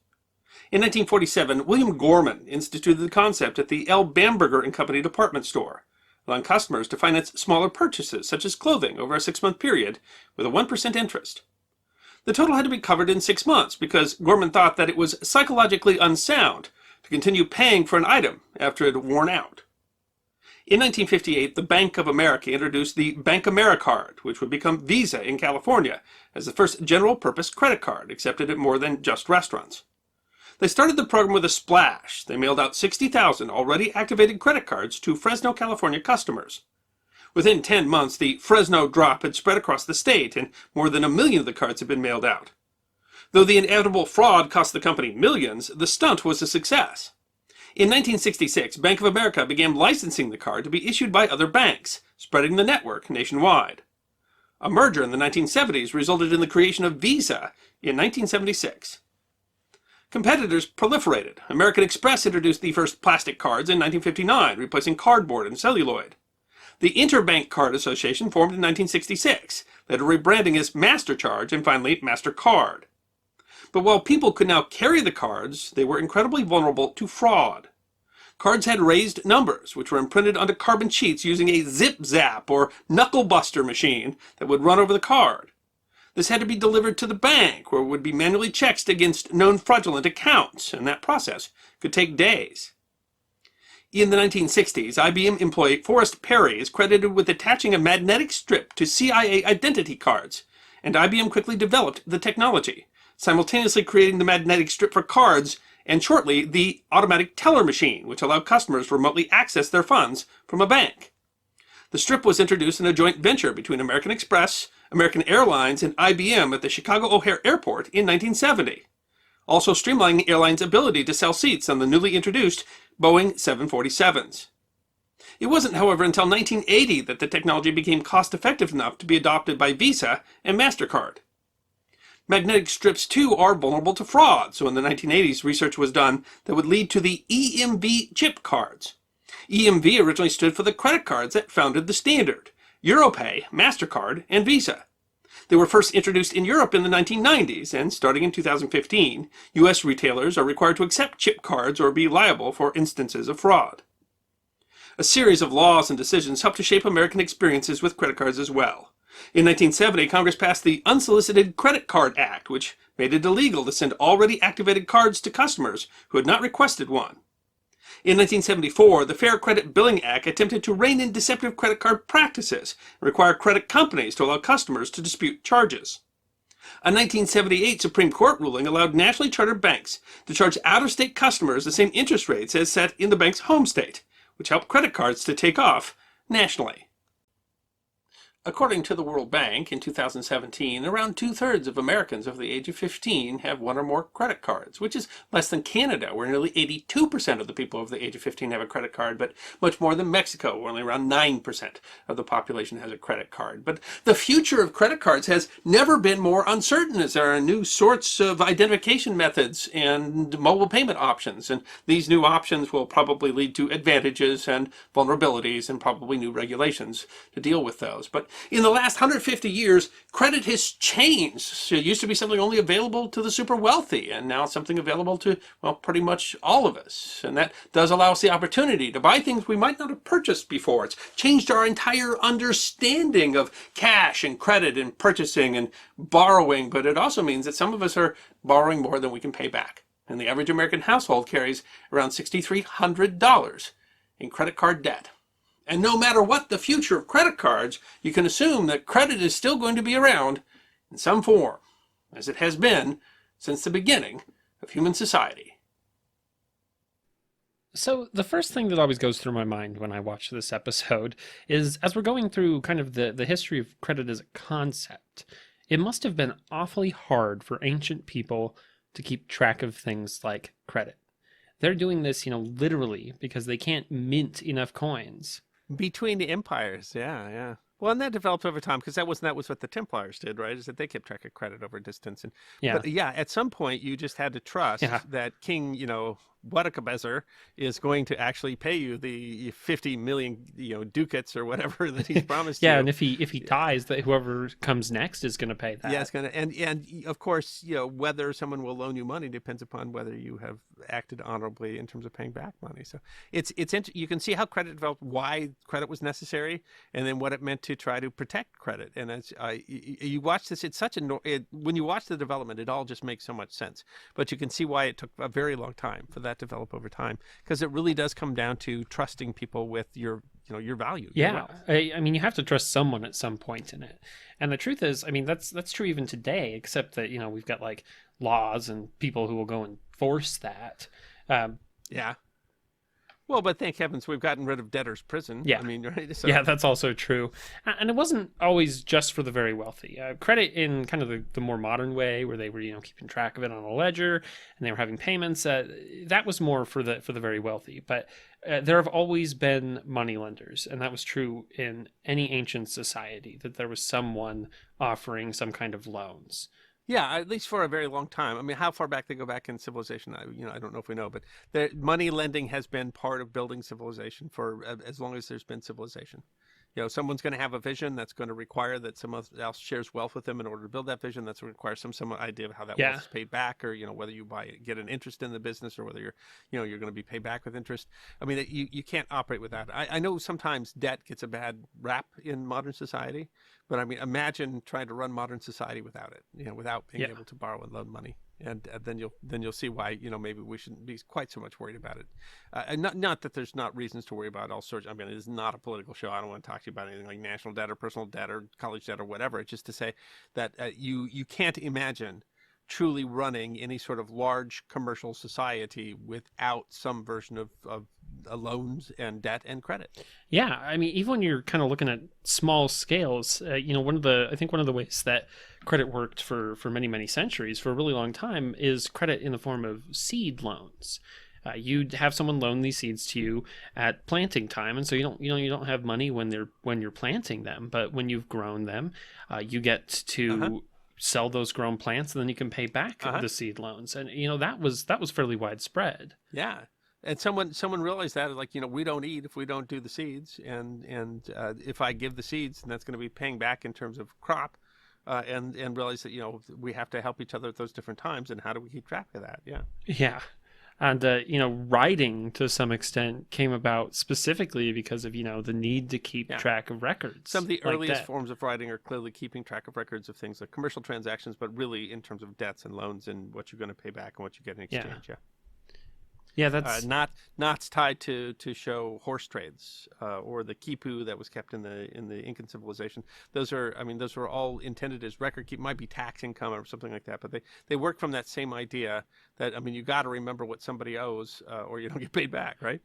In 1947, William Gorman instituted the concept at the L. Bamberger & Company department store, allowing customers to finance smaller purchases, such as clothing, over a 6-month period with a 1% interest. The total had to be covered in 6 months because Gorman thought that it was psychologically unsound to continue paying for an item after it had worn out. In 1958, the Bank of America introduced the Bank AmeriCard, which would become Visa in California, as the first general-purpose credit card accepted at more than just restaurants. They started the program with a splash. They mailed out 60,000 already activated credit cards to Fresno, California customers. Within 10 months, the Fresno drop had spread across the state, and more than 1 million of the cards had been mailed out. Though the inevitable fraud cost the company millions, the stunt was a success. In 1966, Bank of America began licensing the card to be issued by other banks, spreading the network nationwide. A merger in the 1970s resulted in the creation of Visa in 1976. Competitors proliferated. American Express introduced the first plastic cards in 1959, replacing cardboard and celluloid. The Interbank Card Association formed in 1966, later rebranding as MasterCharge and finally MasterCard. But while people could now carry the cards, they were incredibly vulnerable to fraud. Cards had raised numbers, which were imprinted onto carbon sheets using a zip-zap or knuckle-buster machine that would run over the card. This had to be delivered to the bank, where it would be manually checked against known fraudulent accounts, and that process could take days. In the 1960s, IBM employee Forrest Perry is credited with attaching a magnetic strip to CIA identity cards, and IBM quickly developed the technology, simultaneously creating the magnetic strip for cards and shortly the automatic teller machine, which allowed customers to remotely access their funds from a bank. The strip was introduced in a joint venture between American Express, American Airlines, and IBM at the Chicago O'Hare Airport in 1970, also streamlining the airline's ability to sell seats on the newly introduced Boeing 747s. It wasn't, however, until 1980 that the technology became cost-effective enough to be adopted by Visa and MasterCard. Magnetic strips, too, are vulnerable to fraud, so in the 1980s, research was done that would lead to the EMV chip cards. EMV originally stood for the credit cards that founded the standard: Europay, MasterCard, and Visa. They were first introduced in Europe in the 1990s, and starting in 2015, U.S. retailers are required to accept chip cards or be liable for instances of fraud. A series of laws and decisions helped to shape American experiences with credit cards as well. In 1970, Congress passed the Unsolicited Credit Card Act, which made it illegal to send already activated cards to customers who had not requested one. In 1974, the Fair Credit Billing Act attempted to rein in deceptive credit card practices and require credit companies to allow customers to dispute charges. A 1978 Supreme Court ruling allowed nationally chartered banks to charge out-of-state customers the same interest rates as set in the bank's home state, which helped credit cards to take off nationally. According to the World Bank, in 2017, around two-thirds of Americans over the age of 15 have one or more credit cards, which is less than Canada, where nearly 82% of the people over the age of 15 have a credit card, but much more than Mexico, where only around 9% of the population has a credit card. But the future of credit cards has never been more uncertain, as there are new sorts of identification methods and mobile payment options, and these new options will probably lead to advantages and vulnerabilities and probably new regulations to deal with those. But in the last 150 years, credit has changed. It used to be something only available to the super wealthy, and now it's something available to, well, pretty much all of us. And that does allow us the opportunity to buy things we might not have purchased before. It's changed our entire understanding of cash and credit and purchasing and borrowing, but it also means that some of us are borrowing more than we can pay back. And the average American household carries around $6,300 in credit card debt. And no matter what the future of credit cards, you can assume that credit is still going to be around in some form, as it has been since the beginning of human society. So the first thing that always goes through my mind when I watch this episode is, as we're going through kind of the history of credit as a concept, it must have been awfully hard for ancient people to keep track of things like credit. They're doing this, literally because they can't mint enough coins. Between the empires, yeah. Well, and that developed over time, because that was what the Templars did, right? Is that they kept track of credit over distance. And Yeah. But yeah, at some point you just had to trust that King, Wadacabezer is going to actually pay you the 50 million, ducats or whatever that he's promised you. Yeah, and if he dies, that whoever comes next is going to pay that. Yeah, it's gonna, and of course, whether someone will loan you money depends upon whether you have acted honorably in terms of paying back money. So it's you can see how credit developed, why credit was necessary, and then what it meant to try to protect credit. And as you watch this, it's such when you watch the development, it all just makes so much sense. But you can see why it took a very long time for that to develop over time, because it really does come down to trusting people with your value. Yeah, I mean, you have to trust someone at some point in it. And the truth is, I mean, that's true even today, except that, we've got like laws and people who will go and force that. Yeah. Well, but thank heavens we've gotten rid of debtor's prison. Yeah. I mean, right? So, yeah, that's also true. And it wasn't always just for the very wealthy. Credit in kind of the more modern way, where they were, keeping track of it on a ledger and they were having payments, that was more for the very wealthy. But there have always been money lenders, and that was true in any ancient society, that there was someone offering some kind of loans. Yeah, at least for a very long time. I mean, how far back they go back in civilization, I don't know if we know, but money lending has been part of building civilization for as long as there's been civilization. someone's going to have a vision that's going to require that someone else shares wealth with them in order to build that vision. That's going to require some idea of how that wealth is paid back, or whether you get an interest in the business, or whether you're going to be paid back with interest. I mean, you can't operate without it. I know sometimes debt gets a bad rap in modern society, but I mean, imagine trying to run modern society without it, without being able to borrow and loan money. And then you'll see why maybe we shouldn't be quite so much worried about it. And not that there's not reasons to worry about all sorts. I mean, it is not a political show. I don't want to talk to you about anything like national debt or personal debt or college debt or whatever. It's just to say that you can't imagine truly running any sort of large commercial society without some version of loans and debt and credit. Yeah, I mean, even when you're kind of looking at small scales, I think one of the ways that credit worked for many centuries, for a really long time, is credit in the form of seed loans. You'd have someone loan these seeds to you at planting time, and so you don't have money when you're planting them, but when you've grown them, you get to sell those grown plants, and then you can pay back the seed loans, and that was fairly widespread. Yeah. And someone realized that, like, we don't eat if we don't do the seeds, and if I give the seeds, and that's going to be paying back in terms of crop, and realize that we have to help each other at those different times, and how do we keep track of that? Yeah. And writing to some extent came about specifically because of the need to keep track of records. Some of the earliest forms of writing are clearly keeping track of records of things like commercial transactions, but really in terms of debts and loans and what you're going to pay back and what you get in exchange. Yeah, that's knots tied to show horse trades, or the quipu that was kept in the Incan civilization. Those were all intended as record keep. Might be tax income or something like that, but they work from that same idea that you got to remember what somebody owes, or you don't get paid back, right?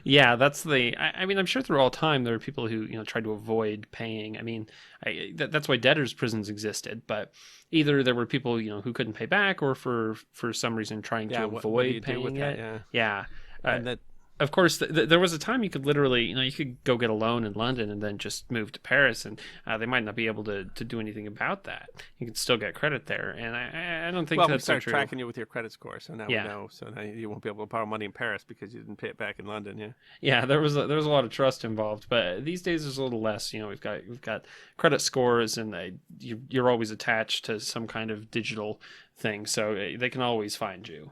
Yeah, that's I'm sure through all time there are people who tried to avoid paying. I mean, that's why debtors' prisons existed, but either there were people who couldn't pay back, or for some reason trying to avoid paying it. Yeah. And that, of course, there was a time you could literally, you could go get a loan in London and then just move to Paris, and they might not be able to do anything about that. You could still get credit there, and I don't think that's so true. We started tracking you with your credit score, so now we know. So now you won't be able to borrow money in Paris because you didn't pay it back in London. Yeah. Yeah, there was a lot of trust involved, but these days there's a little less. We've got credit scores, and you're always attached to some kind of digital thing, so they can always find you.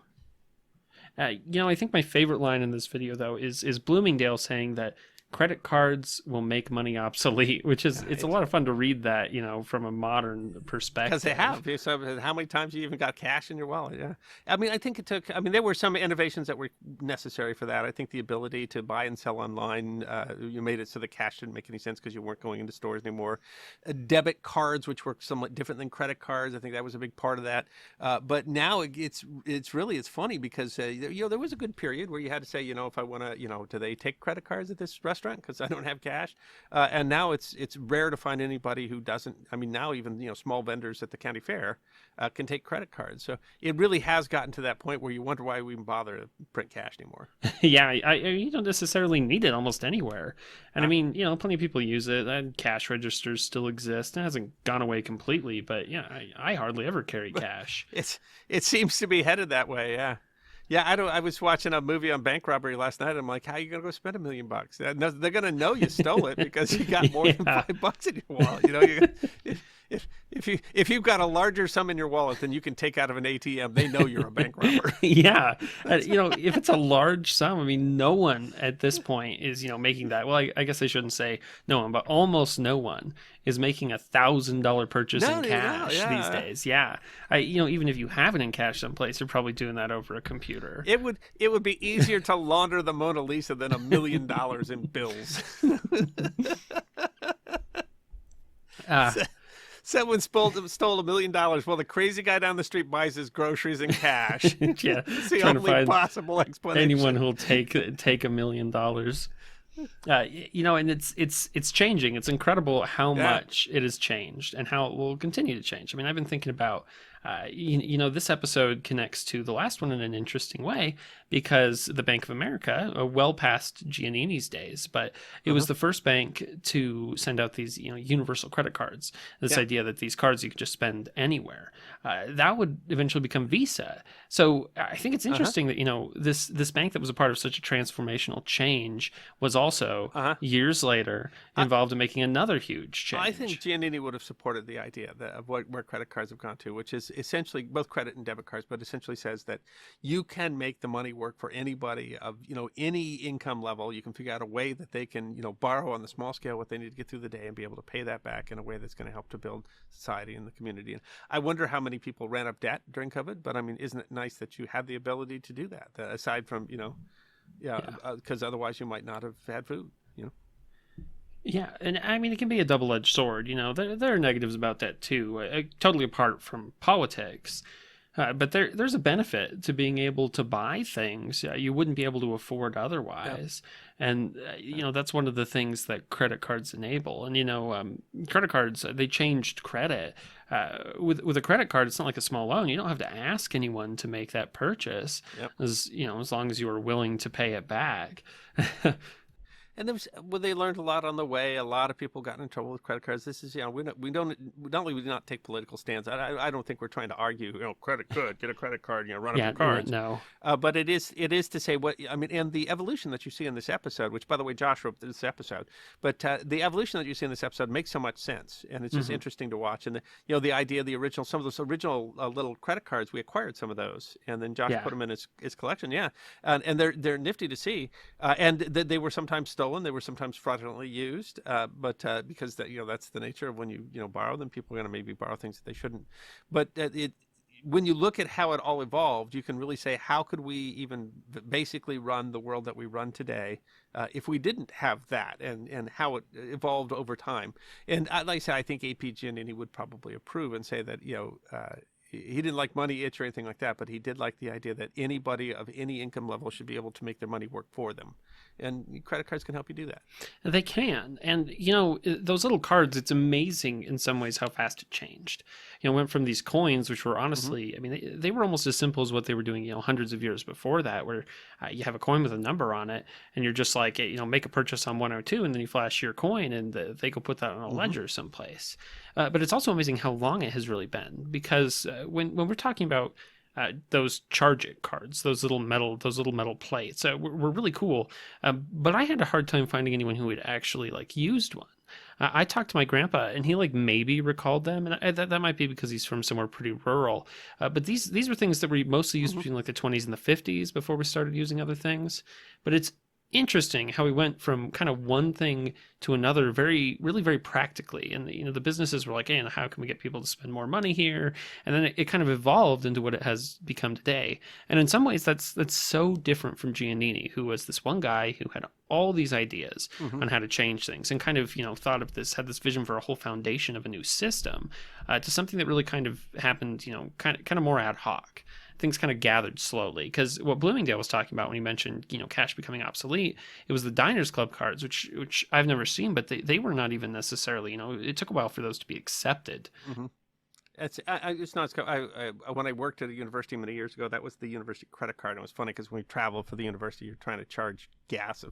I think my favorite line in this video, though, is Bloomingdale saying that credit cards will make money obsolete, which is it's a lot of fun to read that, from a modern perspective. Because they have. So how many times you even got cash in your wallet? Yeah. I mean, I think there were some innovations that were necessary for that. I think the ability to buy and sell online, you made it so the cash didn't make any sense because you weren't going into stores anymore. Debit cards, which were somewhat different than credit cards, I think that was a big part of that. But now it's funny because, there was a good period where you had to say, if I want to, do they take credit cards at this restaurant because I don't have cash, and now it's rare to find anybody who doesn't. I mean, now even small vendors at the county fair can take credit cards. So it really has gotten to that point where you wonder why we even bother to print cash anymore. Yeah, you don't necessarily need it almost anywhere, and I mean, plenty of people use it. And cash registers still exist. It hasn't gone away completely, but I hardly ever carry cash. It seems to be headed that way. Yeah. Yeah, I was watching a movie on bank robbery last night. I'm like, how are you going to go spend $1 million? They're going to know you stole it because you got more than $5 in your wallet. If you've got a larger sum in your wallet than you can take out of an ATM, they know you're a bank robber. Yeah. If it's a large sum, I mean, no one at this point is, making that. Well, I guess I shouldn't say no one, but almost no one is making $1,000 purchase in cash these days. Yeah. Even if you have it in cash someplace, you're probably doing that over a computer. It would be easier to launder the Mona Lisa than $1 million in bills. Someone stole $1 million. Well, the crazy guy down the street buys his groceries in cash. Yeah, it's the only possible explanation. Anyone who'll take $1 million. And it's changing. It's incredible how much it has changed and how it will continue to change. I mean, I've been thinking about This episode connects to the last one in an interesting way because the Bank of America, well past Giannini's days, but it was the first bank to send out these, universal credit cards. This idea that these cards you could just spend anywhere. That would eventually become Visa. So I think it's interesting that, this bank that was a part of such a transformational change was also years later involved in making another huge change. I think Giannini would have supported the idea of where credit cards have gone to, which is essentially both credit and debit cards, but essentially says that you can make the money work for anybody of, any income level. You can figure out a way that they can, borrow on the small scale what they need to get through the day and be able to pay that back in a way that's going to help to build society and the community. And I wonder how many people ran up debt during COVID, but I mean, isn't it nice that you have the ability to do that, aside from, because otherwise you might not have had food, Yeah, and I mean, it can be a double-edged sword. There are negatives about that too, totally apart from politics. But there's a benefit to being able to buy things you wouldn't be able to afford otherwise. Yep. And, that's one of the things that credit cards enable. And, credit cards, they changed credit. With a credit card, it's not like a small loan. You don't have to ask anyone to make that purchase, as long as you are willing to pay it back. And they learned a lot on the way. A lot of people got in trouble with credit cards. This is, we don't not only do not take political stands. I don't think we're trying to argue, credit good, get a credit card, run up your cards. No. But it is to say and the evolution that you see in this episode, which by the way, Josh wrote this episode, but the evolution that you see in this episode makes so much sense, and it's just interesting to watch. And the idea, some of those original little credit cards, we acquired some of those, and then Josh put them in his collection. Yeah, and they're nifty to see, and they were sometimes stolen. They were sometimes fraudulently used, but because that's the nature of when you borrow them, people are going to maybe borrow things that they shouldn't. But when you look at how it all evolved, you can really say, how could we even basically run the world that we run today if we didn't have that, and how it evolved over time. And like I said, I think A.P. Giannini would probably approve and say that he didn't like money itch or anything like that, but he did like the idea that anybody of any income level should be able to make their money work for them. And credit cards can help you do that. They can. And, those little cards, it's amazing in some ways how fast it changed. Went from these coins, which were honestly, I mean, they were almost as simple as what they were doing, hundreds of years before that, where you have a coin with a number on it, and you're just like, make a purchase on 102, and then you flash your coin, and they go put that on a ledger someplace. But it's also amazing how long it has really been, because when we're talking about those charge it cards, those little metal plates, were really cool. But I had a hard time finding anyone who had actually used one. I talked to my grandpa, and he maybe recalled them, and that might be because he's from somewhere pretty rural. But these were things that were mostly used between the 20s and the 50s before we started using other things. But it's interesting how we went from kind of one thing to another really very practically, and the businesses were like, hey, how can we get people to spend more money here? And then it kind of evolved into what it has become today. And in some ways that's so different from Giannini, who was this one guy who had all these ideas on how to change things, and kind of thought of this, had this vision for a whole foundation of a new system, to something that really kind of happened kind of more ad hoc. Things kind of gathered slowly, because what Bloomingdale was talking about when he mentioned cash becoming obsolete, it was the Diners Club cards, which I've never seen, but they were not even necessarily, it took a while for those to be accepted. It's not. When I worked at a university many years ago, that was the university credit card. And it was funny because when we traveled for the university, you're trying to charge gas.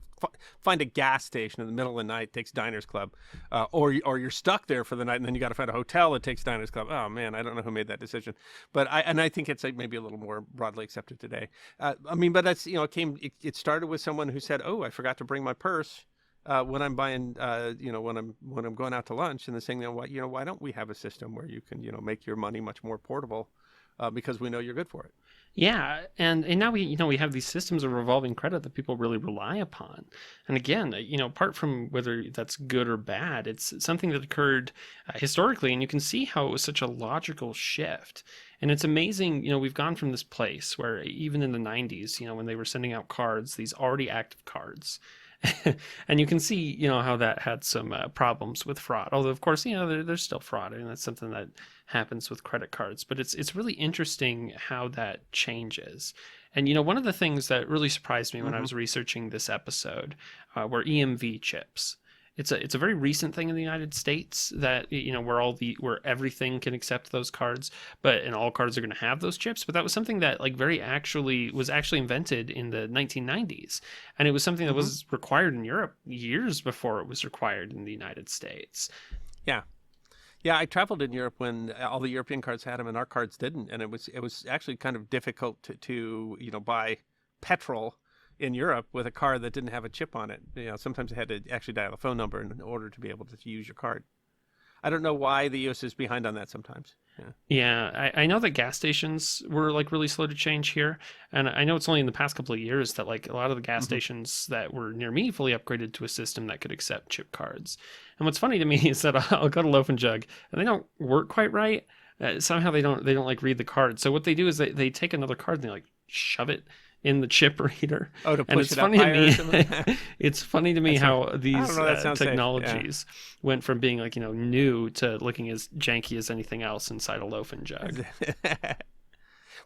Find a gas station in the middle of the night takes Diners Club, or you're stuck there for the night, and then you got to find a hotel that takes Diners Club. Oh man, I don't know who made that decision, but I think it's maybe a little more broadly accepted today. But that's it started with someone who said, "Oh, I forgot to bring my purse." When I'm buying, when I'm going out to lunch, and they're saying, why don't we have a system where you can, make your money much more portable, because we know you're good for it. Yeah, and now we have these systems of revolving credit that people really rely upon. And again, apart from whether that's good or bad, it's something that occurred historically, and you can see how it was such a logical shift. And it's amazing, we've gone from this place where even in the 90s, when they were sending out cards, these already active cards, and you can see, how that had some problems with fraud. Although, of course, there's still fraud. I mean, that's something that happens with credit cards. But it's really interesting how that changes. And, one of the things that really surprised me when I was researching this episode were EMV chips. it's a very recent thing in the United States that, where everything can accept those cards, and all cards are going to have those chips. But that was something that was actually invented in the 1990s, and it was something that was required in Europe years before it was required in the United States. Yeah. Yeah, I traveled in Europe when all the European cards had them and our cards didn't, and it was actually kind of difficult to buy petrol in Europe with a card that didn't have a chip on it. Sometimes you had to actually dial a phone number in order to be able to use your card. I don't know why the U.S. is behind on that sometimes. Yeah, I know that gas stations were really slow to change here, and I know it's only in the past couple of years that a lot of the gas stations that were near me fully upgraded to a system that could accept chip cards. And what's funny to me is that I'll go to Loaf and Jug, and they don't work quite right. Somehow they don't read the card. So what they do is they take another card and they shove it in the chip reader. Oh, to push and it's it funny up to me. higher It's funny to me how these technologies went from being new to looking as janky as anything else inside a Loaf and Jug.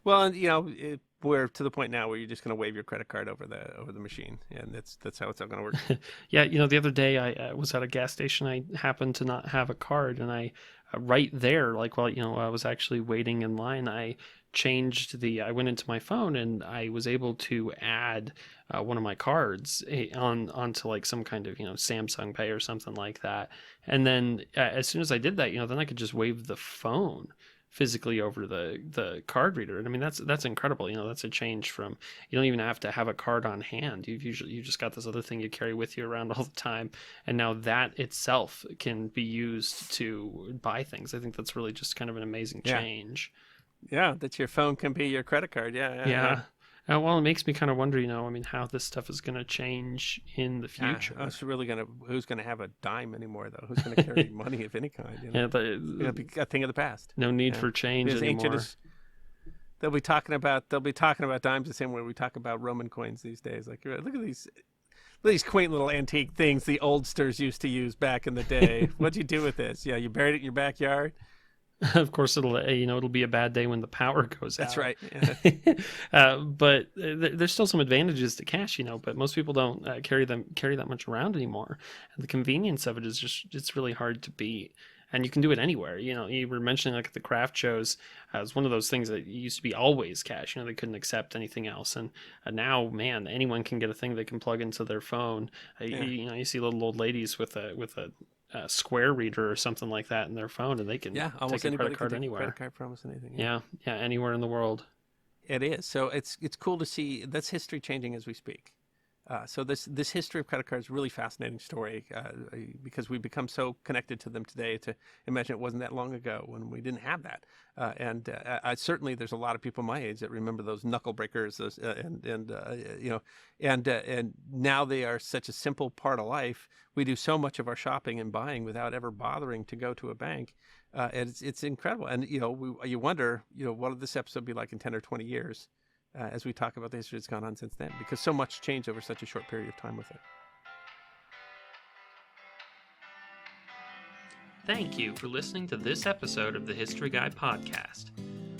Well, and we're to the point now where you're just going to wave your credit card over the machine, and that's how it's all going to work. Yeah, the other day I was at a gas station. I happened to not have a card, and I right there, while I was actually waiting in line, I went into my phone and I was able to add one of my cards onto some kind of Samsung Pay or something like that. And then as soon as I did that, then I could just wave the phone physically over the card reader. And I mean, that's incredible. That's a change from, you don't even have to have a card on hand. You just got this other thing you carry with you around all the time. And now that itself can be used to buy things. I think that's really just kind of an amazing change. Yeah, that your phone can be your credit card. Yeah. Well, it makes me kind of wonder, how this stuff is going to change in the future. Who's going to have a dime anymore, though? Who's going to carry money of any kind? Yeah, it'll be a thing of the past. No need for change anymore. They'll be talking about dimes the same way we talk about Roman coins these days. Look at these quaint little antique things the oldsters used to use back in the day. What'd you do with this? Yeah, you buried it in your backyard. Of course, it'll be a bad day when the power goes out. That's right. But there's still some advantages to cash, but most people don't carry that much around anymore. And the convenience of it is it's really hard to beat. And you can do it anywhere. You were mentioning at the craft shows as one of those things that used to be always cash. They couldn't accept anything else. And now, man, anyone can get a thing they can plug into their phone. You see little old ladies with a Square reader or something like that in their phone, and they can almost take a credit card anywhere. Credit card for almost anything. Yeah, anywhere in the world. It is. So it's cool to see that's history changing as we speak. So this history of credit cards is a really fascinating story because we've become so connected to them today. To imagine it wasn't that long ago when we didn't have that. And certainly there's a lot of people my age that remember those knuckle breakers, and now they are such a simple part of life. We do so much of our shopping and buying without ever bothering to go to a bank. It's incredible. And you wonder what will this episode be like in 10 or 20 years? As we talk about the history that's gone on since then, because so much changed over such a short period of time with it. Thank you for listening to this episode of the History Guy podcast.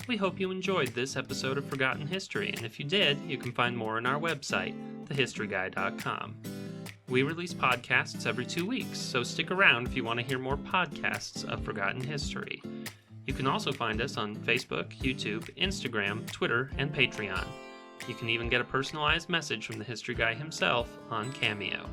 We hope you enjoyed this episode of Forgotten History, and if you did, you can find more on our website, thehistoryguy.com. We release podcasts every 2 weeks, so stick around if you want to hear more podcasts of Forgotten History. You can also find us on Facebook, YouTube, Instagram, Twitter, and Patreon. You can even get a personalized message from the History Guy himself on Cameo.